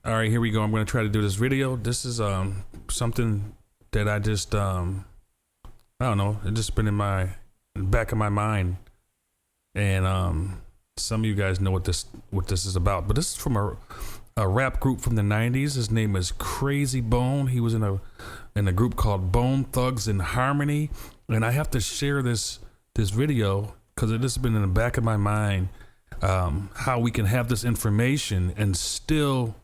All right, here we go. I'm going to try to do this video. This is something that I just I don't know. It just been in my back of my mind, and some of you guys know what this is about. But this is from a rap group from the 90s. His name is Crazy Bone. He was in a group called Bone Thugs in Harmony, and I have to share this video because it has been in the back of my mind. How we can have this information and still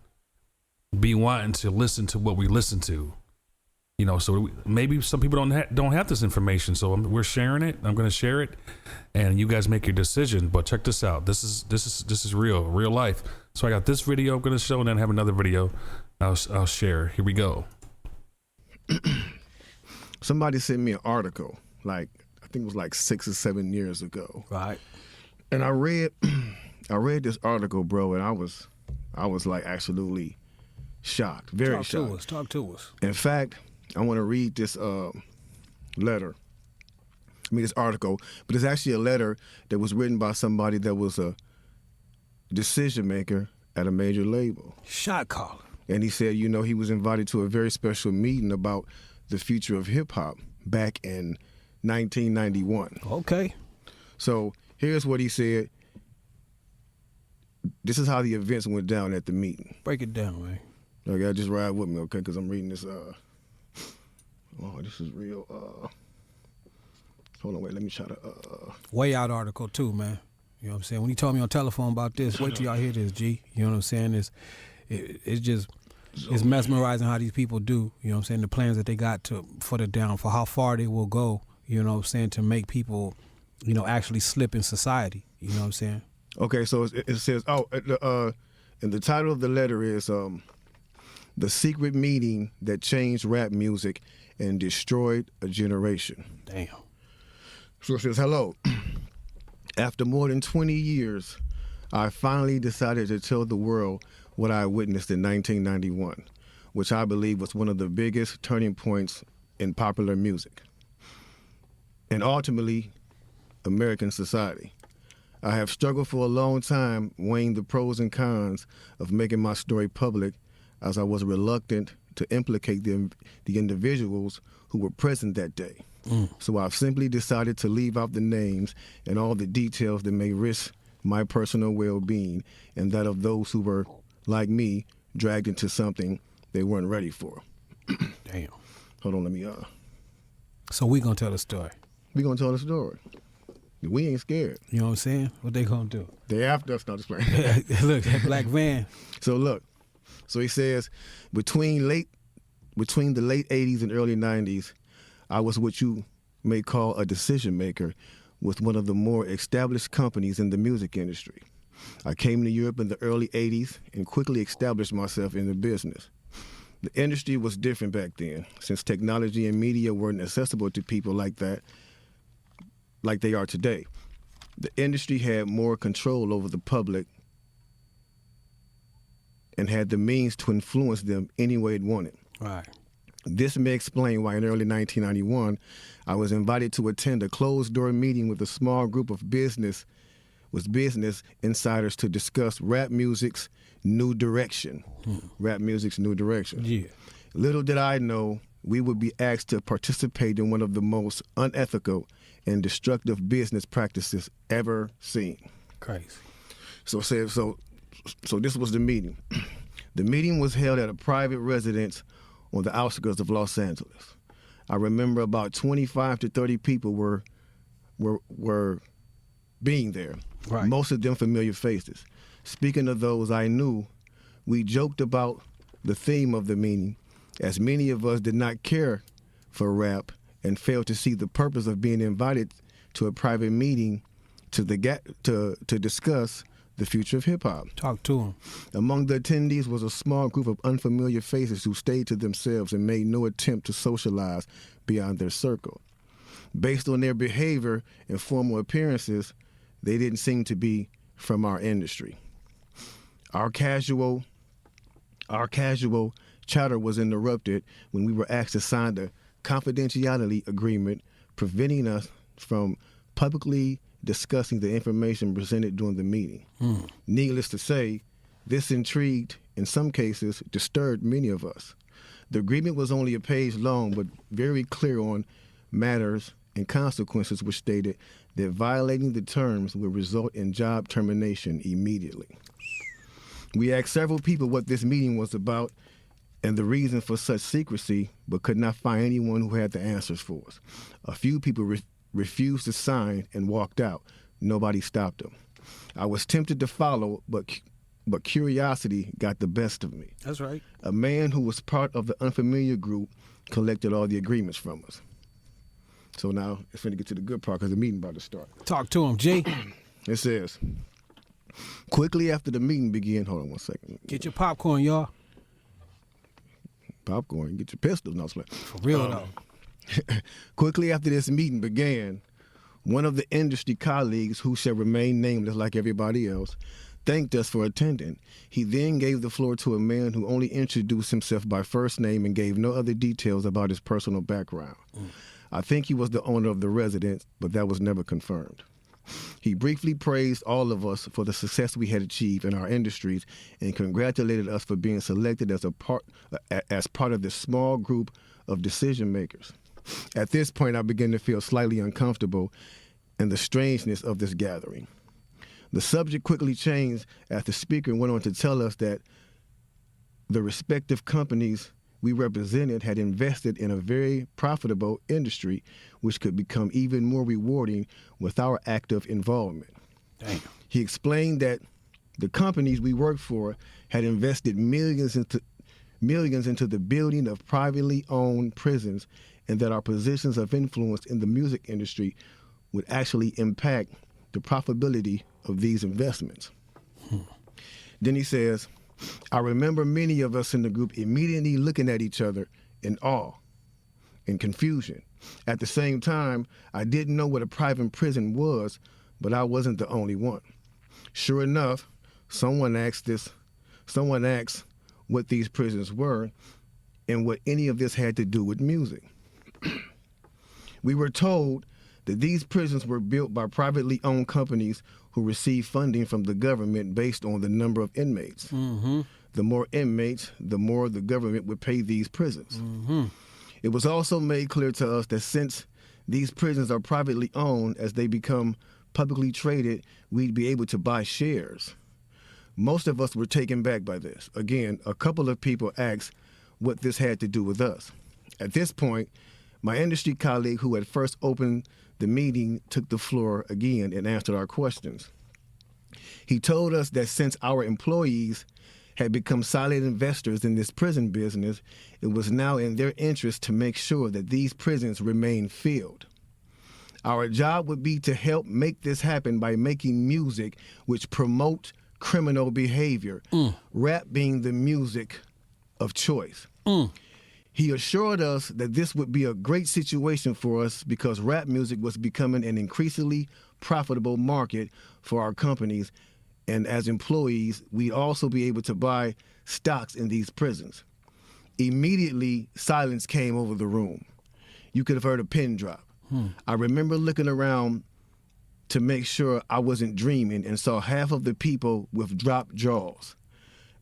be wanting to listen to what we listen to, you know. So maybe some people don't have this information. So we're sharing it. I'm going to share it, and you guys make your decision. But check this out. This is real life. So I got this video I'm going to show, and then I have another video I'll share. Here we go. Somebody sent me an article, like I think it was like 6 or 7 years ago. Right. And I read this article, bro, and I was like absolutely shocked, very shocked. Talk to us. In fact, I want to read this this article, but it's actually a letter that was written by somebody that was a decision maker at a major label. Shot caller. And he said, you know, he was invited to a very special meeting about the future of hip hop back in 1991. Okay. So here's what he said. This is how the events went down at the meeting. Break it down, man. Okay, just ride with me, okay? Because I'm reading this. Oh, this is real. Hold on, wait. Let me try to. Way out article too, man. You know what I'm saying? When he told me on telephone about this, wait till y'all hear this, G. You know what I'm saying? It's mesmerizing how these people do. You know what I'm saying? The plans that they got for how far they will go. You know what I'm saying? To make people, you know, actually slip in society. You know what I'm saying? Okay, so it says, and the title of the letter is The Secret Meeting That Changed Rap Music and Destroyed a Generation. Damn. So it says, hello. After more than 20 years, I finally decided to tell the world what I witnessed in 1991, which I believe was one of the biggest turning points in popular music and ultimately American society. I have struggled for a long time weighing the pros and cons of making my story public, as I was reluctant to implicate the individuals who were present that day. So I've simply decided to leave out the names and all the details that may risk my personal well-being and that of those who were, like me, dragged into something they weren't ready for. Damn. Hold on, let me... So we gonna tell the story. We gonna tell the story. We ain't scared. You know what I'm saying? What they gonna do? They after us, not just playing. Look, that black van. So look, so he says, between the late 80s and early 90s, I was what you may call a decision maker with one of the more established companies in the music industry. I came to Europe in the early 80s and quickly established myself in the business. The industry was different back then, since technology and media weren't accessible to people like that, like they are today. The industry had more control over the public and had the means to influence them any way it wanted. Right. This may explain why in early 1991, I was invited to attend a closed-door meeting with a small group of business insiders to discuss rap music's new direction. Rap music's new direction. Yeah. Little did I know we would be asked to participate in one of the most unethical and destructive business practices ever seen. Crazy. So this was the meeting. The meeting was held at a private residence on the outskirts of Los Angeles. I remember about 25 to 30 people were being there. Right. Most of them familiar faces. Speaking of those I knew, we joked about the theme of the meeting, as many of us did not care for rap and failed to see the purpose of being invited to a private meeting to discuss the future of hip-hop. Talk to him. Among the attendees was a small group of unfamiliar faces who stayed to themselves and made no attempt to socialize beyond their circle. Based on their behavior and formal appearances, they didn't seem to be from our industry. Our casual chatter was interrupted when we were asked to sign the confidentiality agreement, preventing us from publicly discussing the information presented during the meeting. Needless to say, this intrigued in some cases, disturbed many of us. The agreement was only a page long, but very clear on matters and consequences, which stated that violating the terms would result in job termination immediately. We asked several people what this meeting was about and the reason for such secrecy, but could not find anyone who had the answers for us. A few people refused to sign and walked out. Nobody stopped them. I was tempted to follow, but curiosity got the best of me. That's right. A man who was part of the unfamiliar group collected all the agreements from us. So now it's going to get to the good part because the meeting about to start. Talk to him, G. It says, quickly after the meeting began, hold on one second. Get your popcorn, y'all. Popcorn, get your pistols. No, For real, though. quickly after this meeting began, one of the industry colleagues, who shall remain nameless like everybody else, thanked us for attending. He then gave the floor to a man who only introduced himself by first name and gave no other details about his personal background. I think he was the owner of the residence, but that was never confirmed. He briefly praised all of us for the success we had achieved in our industries and congratulated us for being selected as part of this small group of decision makers. At this point, I began to feel slightly uncomfortable in the strangeness of this gathering. The subject quickly changed as the speaker went on to tell us that the respective companies we represented had invested in a very profitable industry, which could become even more rewarding with our active involvement. Damn. He explained that the companies we worked for had invested millions into the building of privately owned prisons, and that our positions of influence in the music industry would actually impact the profitability of these investments. Then he says, I remember many of us in the group immediately looking at each other in awe and confusion. At the same time, I didn't know what a private prison was, but I wasn't the only one. Sure enough, someone asked what these prisons were and what any of this had to do with music. We were told that these prisons were built by privately owned companies who received funding from the government based on the number of inmates. Mm-hmm. The more inmates, the more the government would pay these prisons. Mm-hmm. It was also made clear to us that since these prisons are privately owned, as they become publicly traded, we'd be able to buy shares. Most of us were taken back by this. Again, a couple of people asked what this had to do with us. At this point, my industry colleague who had first opened the meeting took the floor again and answered our questions. He told us that since our employees had become silent investors in this prison business, it was now in their interest to make sure that these prisons remain filled. Our job would be to help make this happen by making music which promote criminal behavior, rap being the music of choice. He assured us that this would be a great situation for us because rap music was becoming an increasingly profitable market for our companies, and as employees, we'd also be able to buy stocks in these prisons. Immediately, silence came over the room. You could have heard a pin drop. I remember looking around to make sure I wasn't dreaming and saw half of the people with dropped jaws.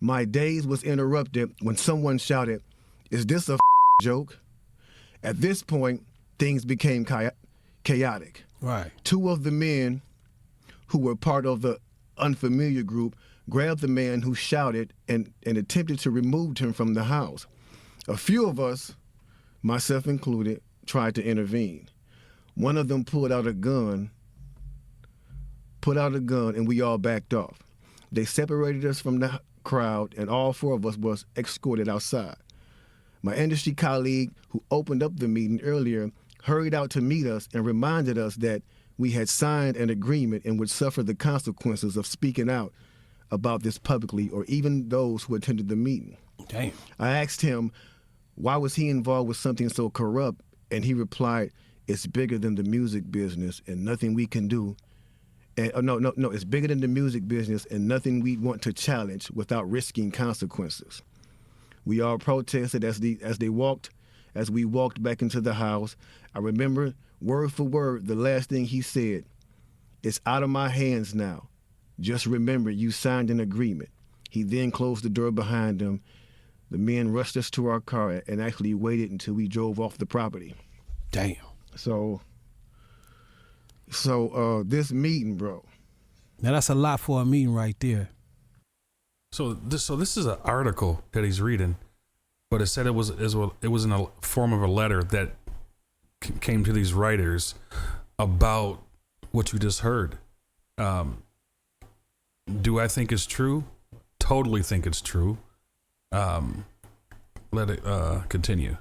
My daze was interrupted when someone shouted, "Is this a joke?" At this point, things became chaotic. Right. Two of the men who were part of the unfamiliar group grabbed the man who shouted and attempted to remove him from the house. A few of us, myself included, tried to intervene. One of them pulled out a gun, and we all backed off. They separated us from the crowd, and all four of us was escorted outside. My industry colleague, who opened up the meeting earlier, hurried out to meet us and reminded us that we had signed an agreement and would suffer the consequences of speaking out about this publicly, or even those who attended the meeting. Damn. I asked him, why was he involved with something so corrupt? And he replied, it's bigger than the music business and nothing we can do. And no, it's bigger than the music business and nothing we want to challenge without risking consequences. We all protested as we walked back into the house. I remember word for word the last thing he said. It's out of my hands now. Just remember you signed an agreement. He then closed the door behind him. The men rushed us to our car and actually waited until we drove off the property. Damn. So this meeting, bro. Now that's a lot for a meeting right there. So this is an article that he's reading, but it said it was in a form of a letter that came to these writers about what you just heard. Do I think it's true? Totally think it's true. Let it continue.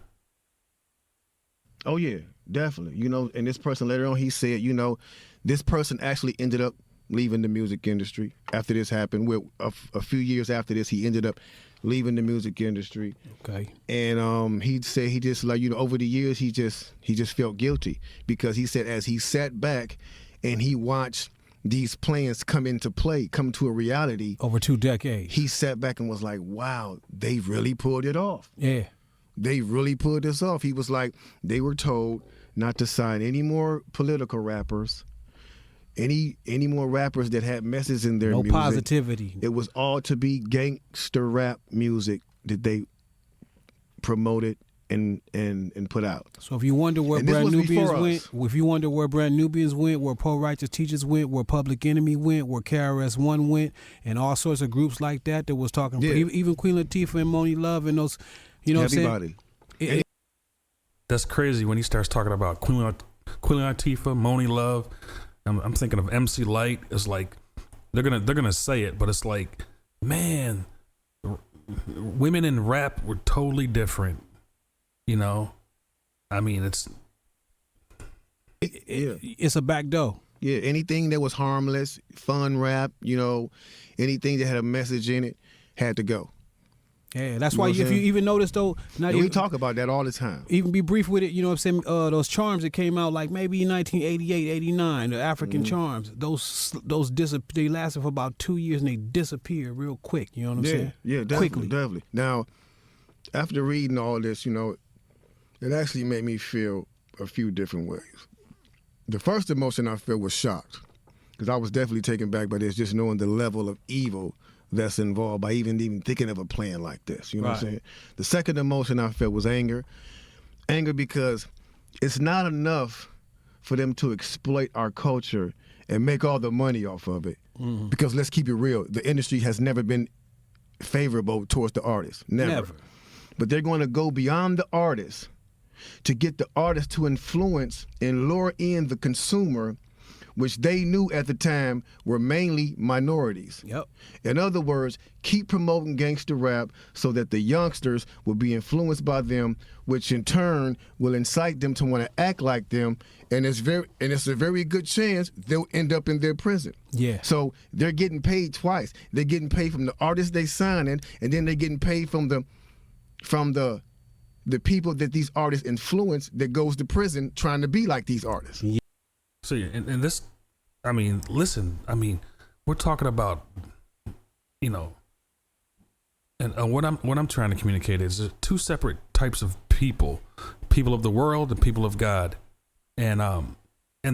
Oh yeah, definitely. You know, and this person later on, he said, you know, this person actually ended up leaving the music industry after this happened. A few years after this, he ended up leaving the music industry. Okay. And he said he just, like, you know, over the years he just felt guilty, because he said as he sat back and he watched these plans come to a reality Over 2 decades. he sat back and was like, wow, they really pulled it off. Yeah. They really pulled this off. He was like, they were told not to sign any more political rappers, any more rappers that had messages in their No music. positivity. It was all to be gangster rap music that they promoted and put out. So if you wonder where And this Brand was Nubians before went, us. if you wonder where Brand Nubians went, where Poor Righteous Teachers went, where Public Enemy went, where KRS-One went, and all sorts of groups like that was talking, Yeah. even Queen Latifah and Moni Love and those, you know what I'm Everybody. saying? That's crazy when he starts talking about Queen Latifah, Moni Love. I'm thinking of MC Light. It's like they're gonna say it, but it's like, man, women in rap were totally different. You know, I mean, It's a back door. Yeah, anything that was harmless, fun rap, you know, anything that had a message in it had to go. Yeah, that's You know why what I'm if you saying? even notice though, now And we talk about that all the time. even be brief with it, you know what I'm saying? Those charms that came out like maybe in 1988, 89, the African Mm-hmm. charms, those they lasted for about 2 years and they disappeared real quick. You know what I'm saying? Yeah, definitely, Quickly. definitely. Now, after reading all this, you know, it actually made me feel a few different ways. The first emotion I felt was shocked, because I was definitely taken back by this, just knowing the level of evil that's involved by even thinking of a plan like this. You know what I'm Right. saying? The second emotion I felt was anger. Anger because it's not enough for them to exploit our culture and make all the money off of it. Mm-hmm. Because let's keep it real, the industry has never been favorable towards the artist. Never. But they're going to go beyond the artist to get the artist to influence and lure in the consumer, which they knew at the time were mainly minorities. Yep. In other words, keep promoting gangster rap so that the youngsters will be influenced by them, which in turn will incite them to want to act like them, and it's a very good chance they'll end up in their prison. Yeah. So they're getting paid twice. They're getting paid from the artists they signing, and then they're getting paid from the people that these artists influence that goes to prison trying to be like these artists. see, and this, I mean, listen, I mean, we're talking about, you know, and what I'm trying to communicate is there's two separate types of people of the world and people of God, and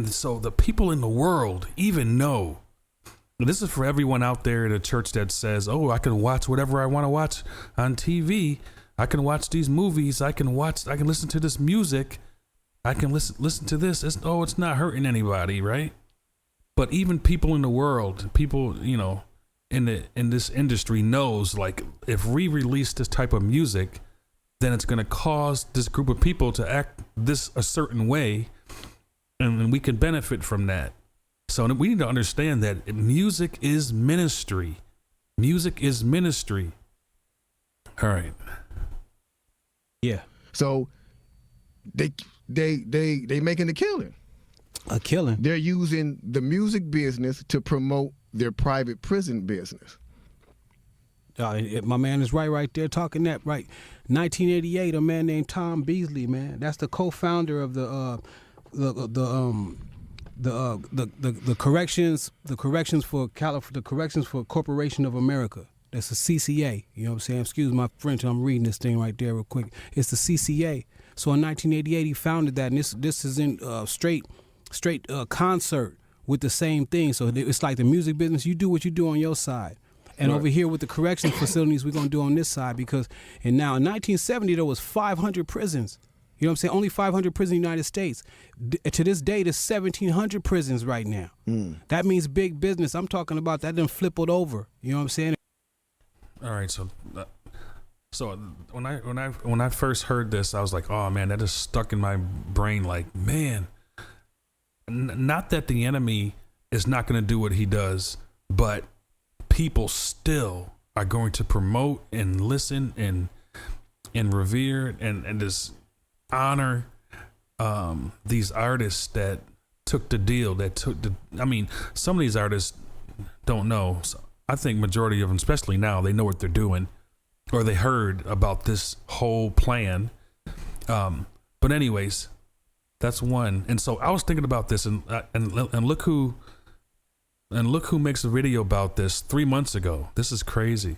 so the people in the world even know. This is for everyone out there in a church that says, "Oh, I can watch whatever I want to watch on TV. I can watch these movies. I can listen to this music. I can listen to this. It's not hurting anybody, right?" But even people in the world, people, you know, in this industry knows, like, if we release this type of music, then it's going to cause this group of people to act a certain way, and we can benefit from that. So we need to understand that music is ministry. Music is ministry. All right. Yeah. So they making a killing. A killing. They're using the music business to promote their private prison business. My man is right there talking that right. 1988, a man named Tom Beasley, man. That's the co-founder of the corrections for Corporation of America. That's the CCA. You know what I'm saying? Excuse my French. I'm reading this thing right there real quick. It's the CCA. So in 1988, he founded that, and this is in straight concert with the same thing. So it's like the music business. You do what you do on your side, And over here with the correction facilities, we're going to do on this side because, and now in 1970, there was 500 prisons. You know what I'm saying? Only 500 prisons in the United States. To this day, there's 1,700 prisons right now. That means big business. I'm talking about that done flippled over. You know what I'm saying? All right, so when I first heard this, I was like, oh man, that is stuck in my brain. Like, man, not that the enemy is not going to do what he does, but people still are going to promote and listen and revere and just honor these artists that took the deal, some of these artists don't know. So I think majority of them, especially now, they know what they're doing or they heard about this whole plan. But anyways, that's one. And so I was thinking about this and look who makes a video about this 3 months ago. This is crazy.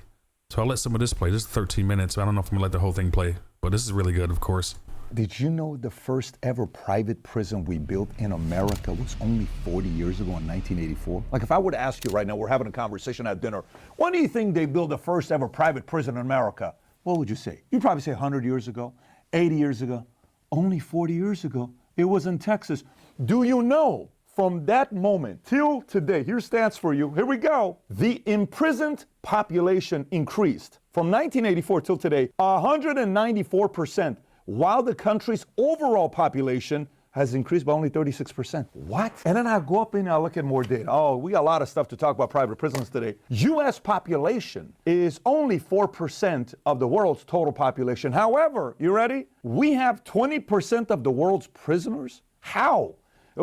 So I'll let some of this play. This is 13 minutes. I don't know if I'm gonna let the whole thing play, but this is really good, of course. Did you know the first ever private prison we built in America was only 40 years ago in 1984? Like if I were to ask you right now, we're having a conversation at dinner, when do you think they built the first ever private prison in America? What would you say? You'd probably say 100 years ago, 80 years ago, only 40 years ago. It was in Texas. Do you know from that moment till today, here's stats for you, here we go. The imprisoned population increased from 1984 till today, 194%. While the country's overall population has increased by only 36%. What? And then I go up and I look at more data. Oh, we got a lot of stuff to talk about private prisons today. U.S. population is only 4% of the world's total population. However, you ready? We have 20% of the world's prisoners. How?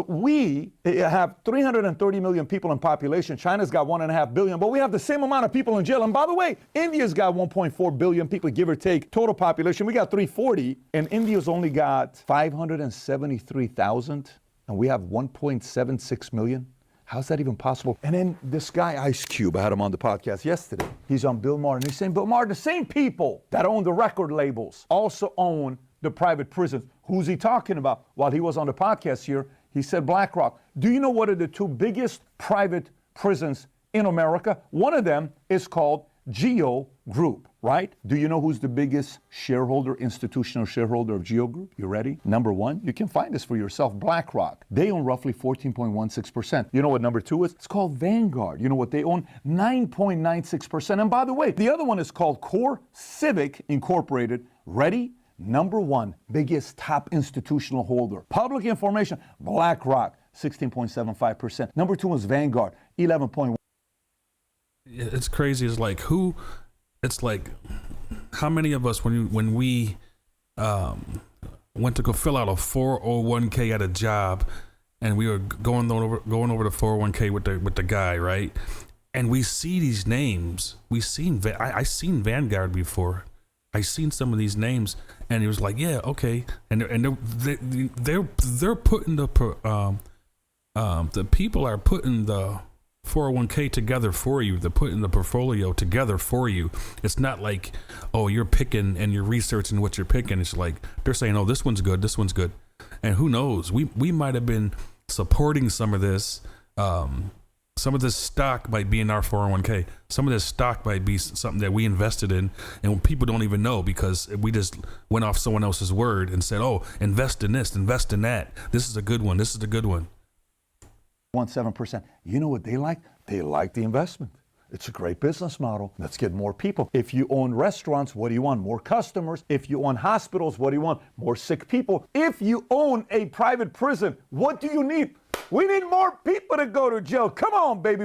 We have 330 million people in population. China's got 1.5 billion, but we have the same amount of people in jail. And by the way, India's got 1.4 billion people, give or take, total population. We got 340, and India's only got 573,000, and we have 1.76 million. How's that even possible? And then this guy, Ice Cube, I had him on the podcast yesterday. He's on Bill Maher, and he's saying, Bill Maher, the same people that own the record labels also own the private prisons. Who's he talking about? While he was on the podcast here, he said BlackRock. Do you know what are the two biggest private prisons in America? One of them is called Geo Group, right? Do you know who's the biggest shareholder, institutional shareholder of Geo Group? You ready? Number one, you can find this for yourself, BlackRock. They own roughly 14.16%. You know what number two is? It's called Vanguard. You know what they own? 9.96%. And by the way, the other one is called Core Civic Incorporated. Ready? Number one, biggest top institutional holder. Public information, BlackRock, 16.75%. Number two is Vanguard, 11.1%. It's crazy. It's like how many of us when we went to go fill out a 401k at a job, and we were going over the 401k with the guy, right? And we see these names. I seen Vanguard before. I seen some of these names, and it was like, yeah, okay, and they're putting the people are putting the 401k together for you. They're putting the portfolio together for you. It's not like, oh, you're picking and you're researching what you're picking. It's like they're saying, oh, this one's good, and who knows? We might have been supporting some of this. Some of this stock might be in our 401k. Some of this stock might be something that we invested in, and people don't even know because we just went off someone else's word and said, oh, invest in this, invest in that. This is a good one. This is a good one. 7%. You know what they like? They like the investment. It's a great business model. Let's get more people. If you own restaurants, what do you want? More customers. If you own hospitals, what do you want? More sick people. If you own a private prison, what do you need? We need more people to go to jail. Come on, baby.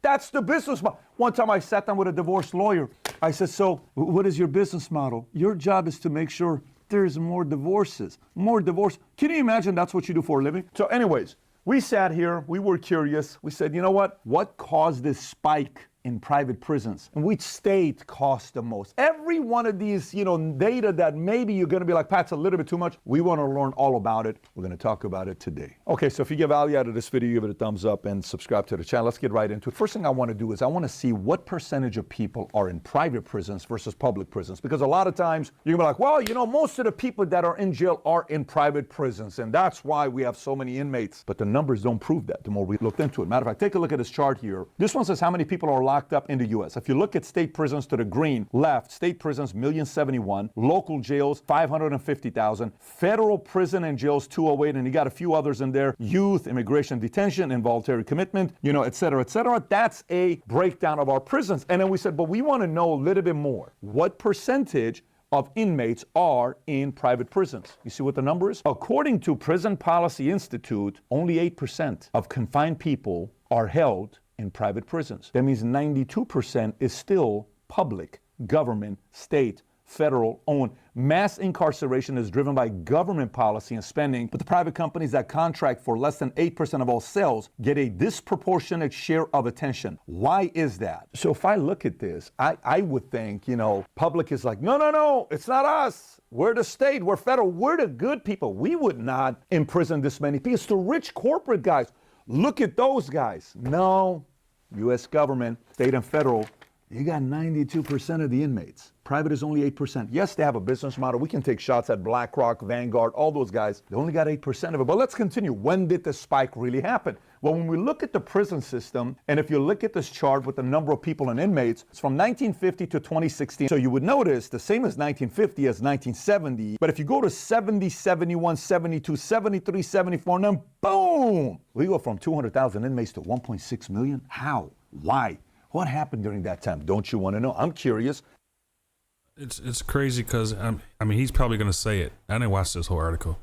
That's the business model. One time I sat down with a divorce lawyer. I said, so what is your business model? Your job is to make sure there's more divorces. More divorce. Can you imagine that's what you do for a living? So anyways, we sat here. We were curious. We said, you know what? What caused this spike in private prisons? And which state costs the most? Every one of these, data that maybe you're going to be like, Pat's a little bit too much. We want to learn all about it. We're going to talk about it today. Okay, so if you get value out of this video, give it a thumbs up and subscribe to the channel. Let's get right into it. First thing I want to do is I want to see what percentage of people are in private prisons versus public prisons. Because a lot of times you're going to be like, well, most of the people that are in jail are in private prisons. And that's why we have so many inmates. But the numbers don't prove that the more we looked into it. Matter of fact, take a look at this chart here. This one says how many people are locked up in the U.S. If you look at state prisons to the green left, state prisons 1,071,000, local jails 550,000, federal prison and jails 208, and you got a few others in there, youth, immigration detention, involuntary commitment, et cetera, et cetera. That's a breakdown of our prisons. And then we said, but we want to know a little bit more. What percentage of inmates are in private prisons? You see what the number is? According to Prison Policy Institute, only 8% of confined people are held in private prisons. That means 92% is still public, government, state, federal owned. Mass incarceration is driven by government policy and spending, but the private companies that contract for less than 8% of all cells get a disproportionate share of attention. Why is that? So if I look at this, I would think, public is like, no, it's not us. We're the state, we're federal, we're the good people. We would not imprison this many people. It's the rich corporate guys. Look at those guys. No, U.S. government, state and federal, you got 92% of the inmates. Private is only 8%. Yes, they have a business model. We can take shots at BlackRock, Vanguard, all those guys. They only got 8% of it. But let's continue. When did the spike really happen? Well, when we look at the prison system, and if you look at this chart with the number of people and inmates, it's from 1950 to 2016. So you would notice the same as 1950 as 1970. But if you go to 70, 71, 72, 73, 74, and then boom, we go from 200,000 inmates to 1.6 million. How? Why? What happened during that time? Don't you want to know? I'm curious. It's crazy because, he's probably going to say it. I didn't watch this whole article,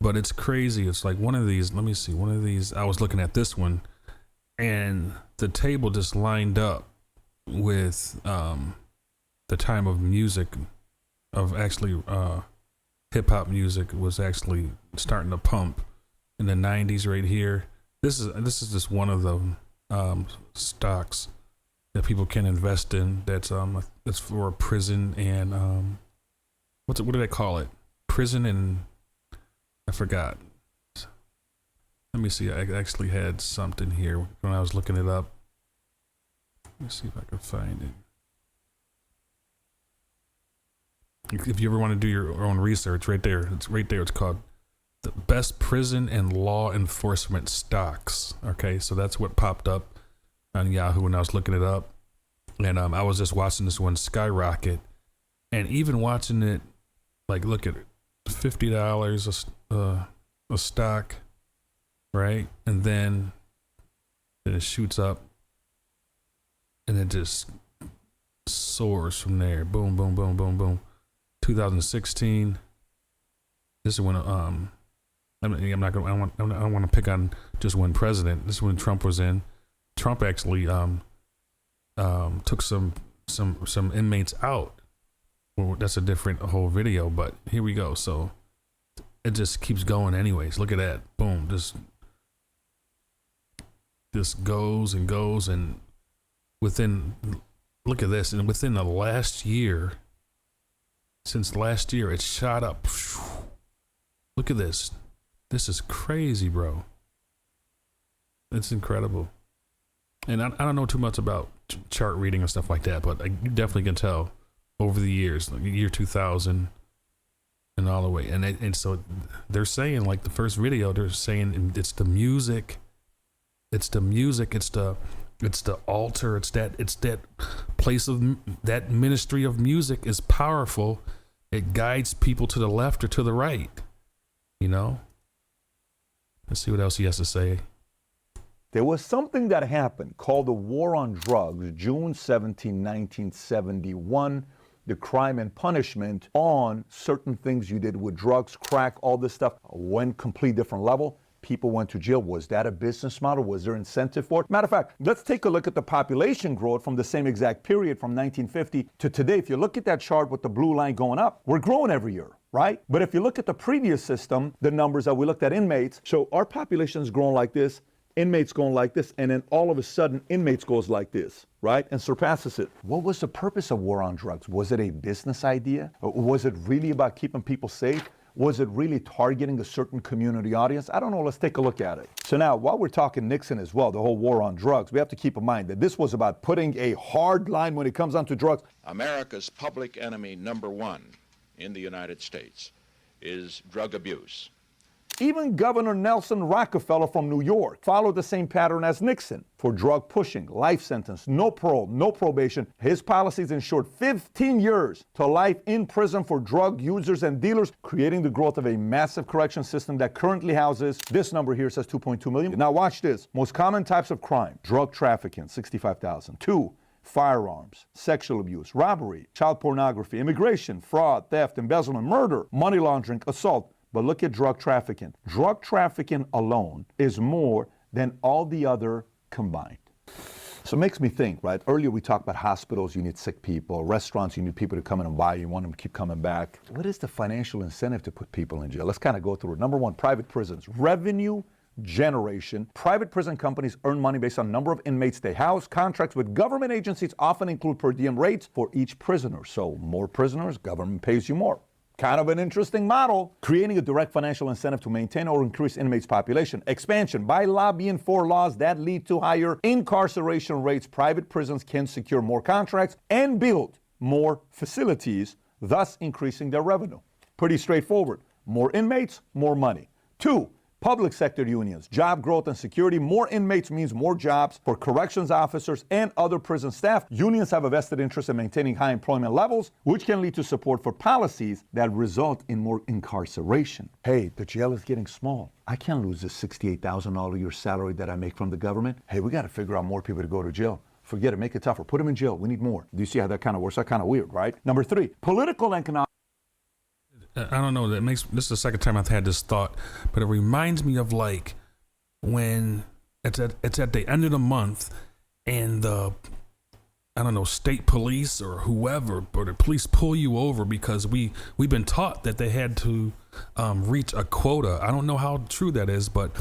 but it's crazy. It's like one of these, I was looking at this one, and the table just lined up with the time of music, of actually hip-hop music was actually starting to pump in the 90s right here. This is just one of the stocks that people can invest in. That's for prison and what do they call it? Prison and I forgot. Let me see. I actually had something here when I was looking it up. Let me see if I can find it. If you ever want to do your own research, right there. It's right there. It's called the best prison and law enforcement stocks. Okay, so that's what popped up on Yahoo when I was looking it up, and I was just watching this one skyrocket, and even watching it, like, look at it, $50 a stock, right, and then it shoots up, and it just soars from there. Boom, boom, boom, boom, boom. 2016. This is when I don't want to pick on just one president. This is when Trump was in. Trump actually took some inmates out. Well, that's a different whole video, but here we go. So it just keeps going anyways. Look at that. Boom. Just goes and goes, and look at this, and within the last year, since last year, it shot up. Look at this. This is crazy, bro. It's incredible. And I don't know too much about chart reading and stuff like that, but you definitely can tell over the years, like year 2000 and all the way. And so they're saying, like the first video, they're saying it's the music, it's the altar, it's that place of that ministry of music is powerful. It guides people to the left or to the right, Let's see what else he has to say. There was something that happened called the War on Drugs, June 17, 1971. The crime and punishment on certain things you did with drugs, crack, all this stuff went complete different level. People went to jail. Was that a business model? Was there incentive for it? Matter of fact, let's take a look at the population growth from the same exact period from 1950 to today. If you look at that chart with the blue line going up, we're growing every year, right? But if you look at the previous system, the numbers that we looked at inmates, so our population is growing like this, inmates going like this, and then all of a sudden inmates goes like this, right? And surpasses it. What was the purpose of war on drugs? Was it a business idea? Or was it really about keeping people safe? Was it really targeting a certain community audience? I don't know. Let's take a look at it. So now, while we're talking Nixon as well, the whole war on drugs, we have to keep in mind that this was about putting a hard line when it comes down to drugs. America's public enemy number one in the United States is drug abuse. Even Governor Nelson Rockefeller from New York followed the same pattern as Nixon. For drug pushing, life sentence, no parole, no probation. His policies ensured 15 years to life in prison for drug users and dealers, creating the growth of a massive correction system that currently houses, this number here says 2.2 million. Now watch this. Most common types of crime: drug trafficking, 65,000. 2, firearms, sexual abuse, robbery, child pornography, immigration, fraud, theft, embezzlement, murder, money laundering, assault. But look at drug trafficking. Drug trafficking alone is more than all the other combined. So it makes me think, right? Earlier we talked about hospitals, you need sick people, restaurants, you need people to come in and buy, you want them to keep coming back. What is the financial incentive to put people in jail? Let's kind of go through it. Number one, private prisons. Revenue generation. Private prison companies earn money based on number of inmates they house. Contracts with government agencies often include per diem rates for each prisoner. So more prisoners, government pays you more. Kind of an interesting model. Creating a direct financial incentive to maintain or increase inmates' population. Expansion. By lobbying for laws that lead to higher incarceration rates, private prisons can secure more contracts and build more facilities, thus increasing their revenue. Pretty straightforward. More inmates, more money. 2, public sector unions. Job growth and security. More inmates means more jobs for corrections officers and other prison staff. Unions have a vested interest in maintaining high employment levels, which can lead to support for policies that result in more incarceration. Hey, the jail is getting small. I can't lose this $68,000 a year salary that I make from the government. Hey, we got to figure out more people to go to jail. Forget it, make it tougher. Put them in jail. We need more. Do you see how that kind of works? That's kind of weird, right? Number 3, political and economic. I don't know. This is the second time I've had this thought, but it reminds me of like when it's at the end of the month and the, I don't know, state police or whoever, or the police pull you over because we've been taught that they had to reach a quota. I don't know how true that is, but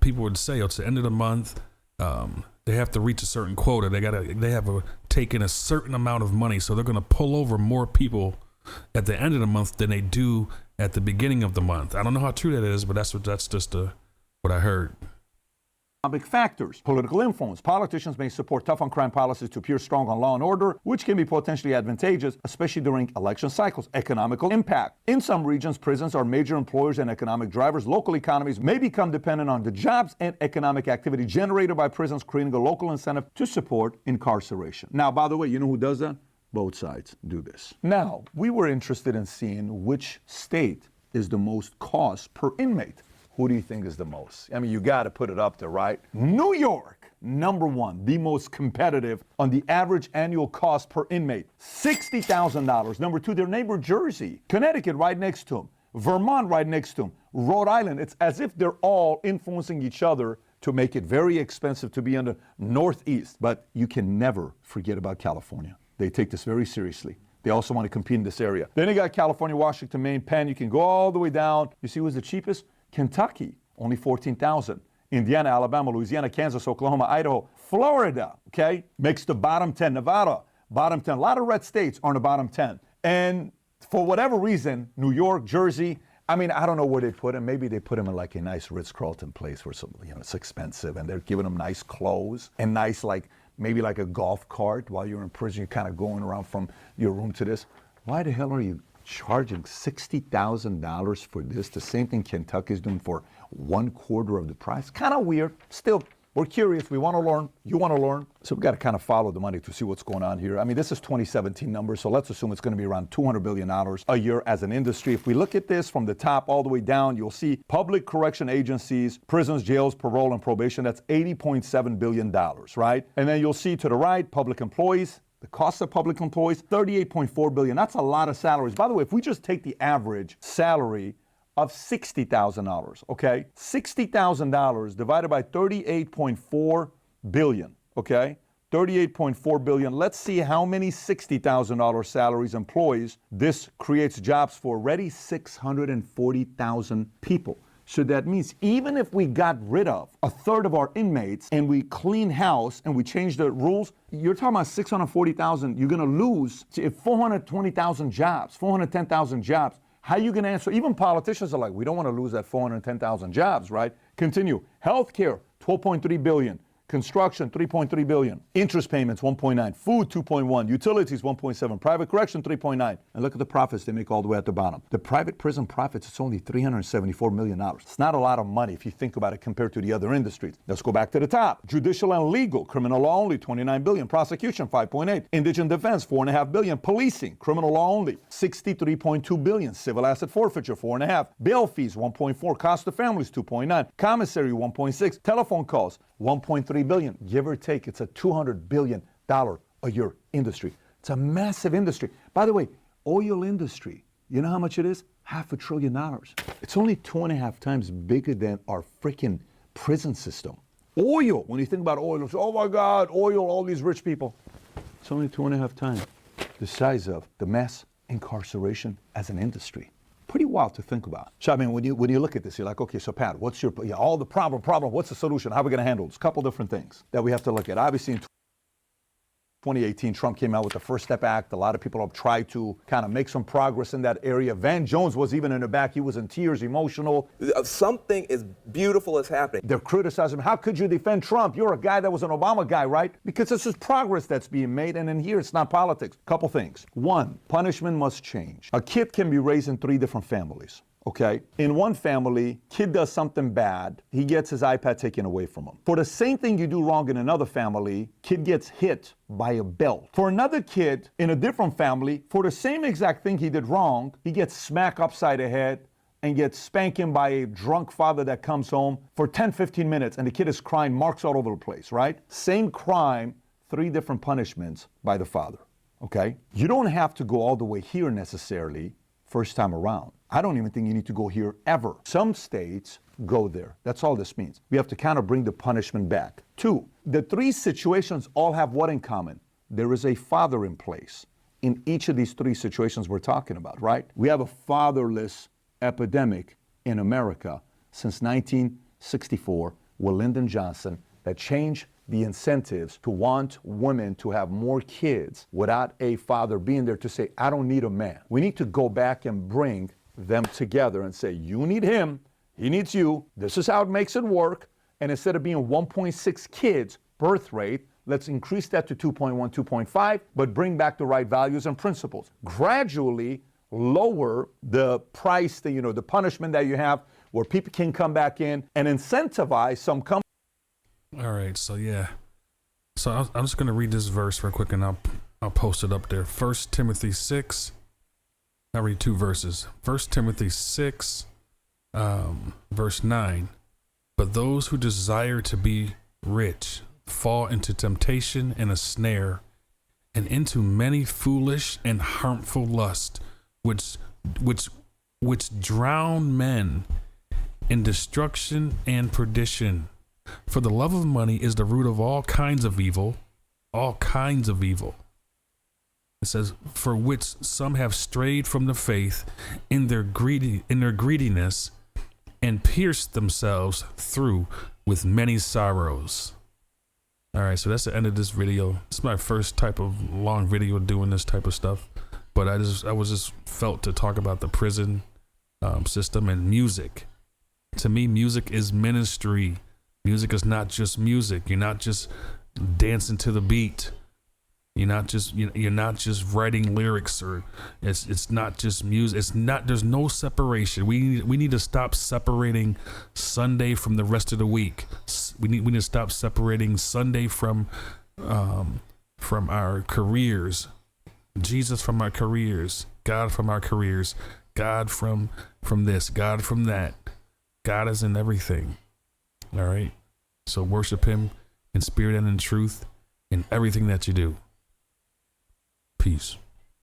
people would say it's the end of the month. They have to reach a certain quota. They have taken a certain amount of money, so they're going to pull over more people at the end of the month than they do at the beginning of the month. I don't know how true that is, but that's just what I heard. Economic factors. Political influence. Politicians may support tough on crime policies to appear strong on law and order, which can be potentially advantageous, especially during election cycles. Economical impact. In some regions, prisons are major employers and economic drivers. Local economies may become dependent on the jobs and economic activity generated by prisons, creating a local incentive to support incarceration. Now, by the way, you know who does that? Both sides do this. Now, we were interested in seeing which state is the most cost per inmate. Who do you think is the most? I mean, you got to put it up there, right? New York, number 1, the most competitive on the average annual cost per inmate, $60,000. Number 2, their neighbor Jersey, Connecticut right next to them, Vermont right next to them, Rhode Island. It's as if they're all influencing each other to make it very expensive to be in the Northeast. But you can never forget about California. They take this very seriously. They also want to compete in this area. Then you got California, Washington, Maine, Penn. You can go all the way down. You see who's the cheapest? Kentucky, only $14,000. Indiana, Alabama, Louisiana, Kansas, Oklahoma, Idaho, Florida, okay, makes the bottom 10. Nevada, bottom 10. A lot of red states are in the bottom 10. And for whatever reason, New York, Jersey, I mean, I don't know where they put them. Maybe they put them in like a nice Ritz-Carlton place where some, it's expensive, and they're giving them nice clothes and nice, like, maybe like a golf cart while you're in prison. You're kind of going around from your room to this. Why the hell are you charging $60,000 for this? The same thing Kentucky's doing for 1/4 of the price. Kind of weird. Still, we're curious. We want to learn. You want to learn. So we've got to kind of follow the money to see what's going on here. I mean, this is 2017 numbers, so let's assume it's going to be around $200 billion a year as an industry. If we look at this from the top all the way down, you'll see public correction agencies, prisons, jails, parole, and probation. That's $80.7 billion, right? And then you'll see to the right, public employees. The cost of public employees, $38.4 billion. That's a lot of salaries. By the way, if we just take the average salary of $60,000, okay? $60,000 divided by $38.4 billion, okay? $38.4 billion. Let's see how many $60,000 salaries employees this creates jobs for. Already 640,000 people. So that means even if we got rid of 1/3 of our inmates and we clean house and we change the rules, you're talking about 640,000. You're going to lose 420,000 jobs, 410,000 jobs. How are you going to answer? Even politicians are like, we don't want to lose that 410,000 jobs, right? Continue. Healthcare, $12.3 billion. Construction, 3.3 billion. Interest payments, 1.9. Food, 2.1. Utilities, 1.7. Private correction, 3.9. And look at the profits they make all the way at the bottom. The private prison profits, it's only $374 million. It's not a lot of money if you think about it compared to the other industries. Let's go back to the top. Judicial and legal, criminal law only, 29 billion. Prosecution, 5.8. Indigent defense, 4.5 billion. Policing, criminal law only, 63.2 billion. Civil asset forfeiture, 4.5. Bail fees, 1.4. Cost to families, 2.9. Commissary, 1.6. Telephone calls, 1.3 billion. Give or take, it's a $200 billion a year industry. It's a massive industry. By the way, oil industry, you know how much it is? $500 billion. It's only 2.5 times bigger than our freaking prison system. Oil, when you think about oil, it's, oh my God, oil, all these rich people. It's only 2.5 times the size of the mass incarceration as an industry. Pretty wild to think about. So I mean, when you look at this, you're like, okay, so Pat, what's your, all the problem, what's the solution? How are we going to handle this? A couple different things that we have to look at. Obviously, in 2018, Trump came out with the First Step Act. A lot of people have tried to kind of make some progress in that area. Van Jones was even in the back. He was in tears, emotional. Something is beautiful is happening. They're criticizing him. How could you defend Trump? You're a guy that was an Obama guy, right? Because this is progress that's being made, and in here, it's not politics. Couple things. One, punishment must change. A kid can be raised in 3 different families. Okay? In one family, kid does something bad, he gets his iPad taken away from him. For the same thing you do wrong in another family, kid gets hit by a belt. For another kid in a different family, for the same exact thing he did wrong, he gets smacked upside the head and gets spanking by a drunk father that comes home for 10, 15 minutes, and the kid is crying, marks all over the place, right? Same crime, 3 different punishments by the father, okay? You don't have to go all the way here necessarily first time around. I don't even think you need to go here ever. Some states go there. That's all this means. We have to kind of bring the punishment back. 2, the 3 situations all have what in common? There is a father in place in each of these 3 situations we're talking about, right? We have a fatherless epidemic in America since 1964 with Lyndon Johnson that changed the incentives to want women to have more kids without a father being there to say, I don't need a man. We need to go back and bring them together and say, you need him, he needs you, this is how it makes it work, and instead of being 1.6 kids birth rate, let's increase that to 2.1, 2.5, but bring back the right values and principles. Gradually lower the price, the punishment that you have, where people can come back in and incentivize some companies. All right, so yeah. So I'm just going to read this verse real quick, and I'll post it up there. 1 Timothy 6. I'll read 2 verses. 1 Timothy 6, verse 9. But those who desire to be rich fall into temptation and a snare, and into many foolish and harmful lusts, which drown men in destruction and perdition. For the love of money is the root of all kinds of evil, all kinds of evil. It says, for which some have strayed from the faith in their greediness, and pierced themselves through with many sorrows. All right, so that's the end of this video. It's my first type of long video doing this type of stuff, but I was just felt to talk about the prison system and music. To me, music is ministry. Music is not just music. You're not just dancing to the beat. You're not just writing lyrics, or it's not just music. It's not. There's no separation. We need to stop separating Sunday from the rest of the week. We need to stop separating Sunday from our careers, Jesus from our careers, God from our careers, God from this, God from that. God is in everything. All right. So worship Him in spirit and in truth in everything that you do. Peace.